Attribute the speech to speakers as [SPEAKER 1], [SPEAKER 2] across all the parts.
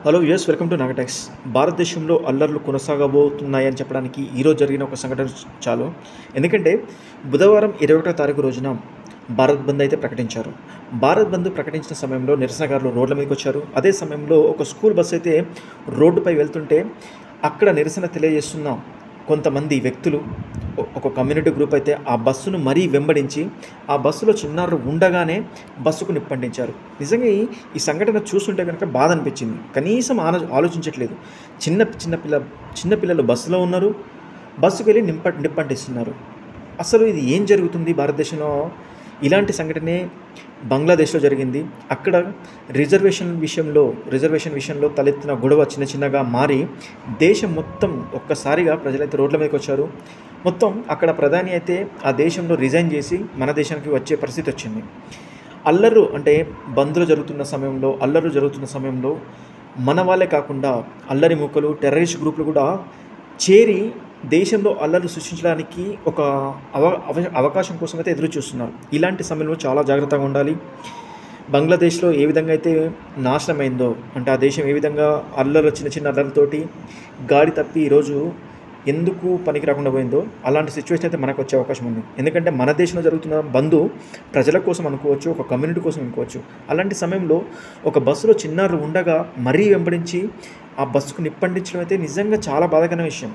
[SPEAKER 1] Hello US welcome to నాగటెక్స్. భారతదేశంలో అల్లర్లు కొనసాగబోతున్నాయని చెప్పడానికి ఈరోజు జరిగిన ఒక సంఘటన చాలు. ఎందుకంటే బుధవారం 21వ తారీఖు రోజున భారత్ బంద్ అయితే ప్రకటించారు. భారత్ బంద్ ప్రకటించిన సమయంలో నిరసనకారులు రోడ్ల మీదకి వచ్చారు. అదే సమయంలో ఒక స్కూల్ బస్సు అయితే రోడ్డుపై వెళ్తుంటే అక్కడ నిరసన తెలియజేస్తున్న కొంతమంది వ్యక్తులు, ఒక కమ్యూనిటీ గ్రూప్ అయితే ఆ బస్సును మరీ వెంబడించి ఆ బస్సులో చిన్నారులు ఉండగానే బస్సుకు నిప్పంటించారు. నిజంగా ఈ సంఘటన చూస్తుంటే కనుక బాధ అనిపించింది. కనీసం ఆలోచించట్లేదు. చిన్నపిల్లలు బస్సులో ఉన్నారు, బస్సుకు వెళ్ళి నిప్పంటిస్తున్నారు. అసలు ఇది ఏం జరుగుతుంది భారతదేశంలో? ఇలాంటి సంఘటనే బంగ్లాదేశ్లో జరిగింది. అక్కడ రిజర్వేషన్ విషయంలో తలెత్తిన గొడవ చిన్నగా మారి దేశం మొత్తం ఒక్కసారిగా ప్రజలైతే రోడ్ల మీదకి వచ్చారు. మొత్తం అక్కడ ప్రధాని అయితే ఆ దేశంలో రిజైన్ చేసి మన దేశానికి వచ్చే పరిస్థితి వచ్చింది. బంద్లు జరుగుతున్న సమయంలో మన వాళ్ళే కాకుండా అల్లరి మూకలు, టెర్రరిస్ట్ గ్రూపులు కూడా చేరి దేశంలో అల్లర్లు సృష్టించడానికి ఒక అవకాశం కోసం అయితే ఎదురు చూస్తున్నారు. ఇలాంటి సమయంలో చాలా జాగ్రత్తగా ఉండాలి. బంగ్లాదేశ్లో ఏ విధంగా అయితే నాశనమైందో, ఆ దేశం ఏ విధంగా చిన్న అల్లర్లతోటి గాడి తప్పి ఈరోజు ఎందుకు పనికి రాకుండా పోయిందో అలాంటి సిచ్యువేషన్ అయితే మనకు వచ్చే అవకాశం ఉంది. ఎందుకంటే మన దేశంలో జరుగుతున్న బంద్ ప్రజల కోసం అనుకోవచ్చు, ఒక కమ్యూనిటీ కోసం అనుకోవచ్చు. అలాంటి సమయంలో ఒక బస్సులో చిన్నారులు ఉండగా మరీ వెంబడించి ఆ బస్సుకు నిప్పంటించడం అయితే నిజంగా చాలా బాధాకరమైన విషయం.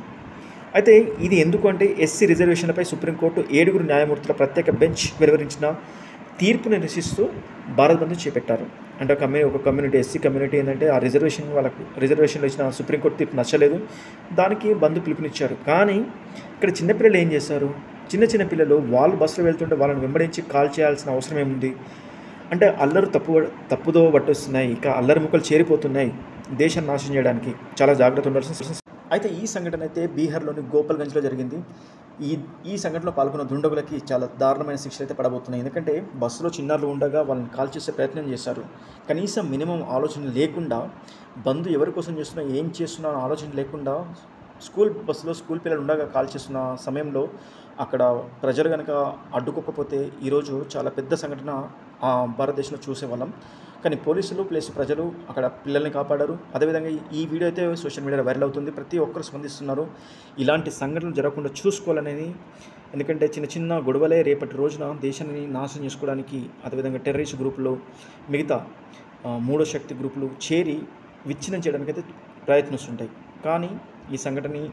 [SPEAKER 1] అయితే ఇది ఎందుకు అంటే ఎస్సీ రిజర్వేషన్లపై సుప్రీంకోర్టు 7 న్యాయమూర్తుల ప్రత్యేక బెంచ్ వెలువరించిన తీర్పును నిరసిస్తూ భారత్ బంద్ చేపట్టారు. ఒక కమ్యూనిటీ, ఎస్సీ కమ్యూనిటీ ఏంటంటే ఆ రిజర్వేషన్లో ఇచ్చిన సుప్రీంకోర్టు తీర్పు నచ్చలేదు. దానికి బంద్ పిలుపునిచ్చారు. కానీ ఇక్కడ చిన్నపిల్లలు ఏం చేశారు? చిన్న పిల్లలు వాళ్ళు బస్సులో వెళ్తుంటే వాళ్ళని వెంబడించి కాల్ చేయాల్సిన అవసరం ఏముంది? అల్లరు తప్పుదో పట్టొస్తున్నాయి, ఇక అల్లరి ముక్కలు చేరిపోతున్నాయి. దేశాన్ని నాశనం చేయడానికి చాలా జాగ్రత్త ఉండాల్సిన. అయితే ఈ సంఘటన అయితే బీహార్లోని గోపాల్గంజ్లో జరిగింది. ఈ సంఘటనలో పాల్గొన్న దుండగులకి చాలా దారుణమైన శిక్షలు అయితే పడబోతున్నాయి. ఎందుకంటే బస్సులో చిన్నారులు ఉండగా వాళ్ళని కాల్ చేసే ప్రయత్నం చేశారు. కనీసం మినిమం ఆలోచన లేకుండా, బంధు ఎవరి కోసం చేస్తున్నా, ఏం చేస్తున్నా ఆలోచన లేకుండా బస్సులో స్కూల్ పిల్లలు ఉండగా కాల్ చేస్తున్న సమయంలో అక్కడ ప్రజలు కనుక అడ్డుకోకపోతే ఈరోజు చాలా పెద్ద సంఘటన భారతదేశంలో చూసేవాళ్ళం. కానీ పోలీసులు ప్లస్ ప్రజలు అక్కడ పిల్లల్ని కాపాడారు. అదేవిధంగా ఈ వీడియో అయితే సోషల్ మీడియాలో వైరల్ అవుతుంది. ప్రతి ఒక్కరు స్పందిస్తున్నారు. ఇలాంటి సంఘటనలు జరగకుండా చూసుకోవాలనేది. ఎందుకంటే చిన్న గొడవలే రేపటి రోజున దేశాన్ని నాశనం చేసుకోవడానికి, అదేవిధంగా టెర్రరిస్ట్ గ్రూపులు, మిగతా మూడో శక్తి గ్రూపులు చేరి విచ్ఛిన్నం చేయడానికి అయితే ప్రయత్నిస్తుంటాయి. కానీ ఈ సంఘటనని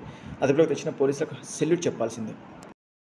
[SPEAKER 1] అదుపులోకి తెచ్చిన పోలీసులకు సెల్యూట్ చెప్పాల్సిందే.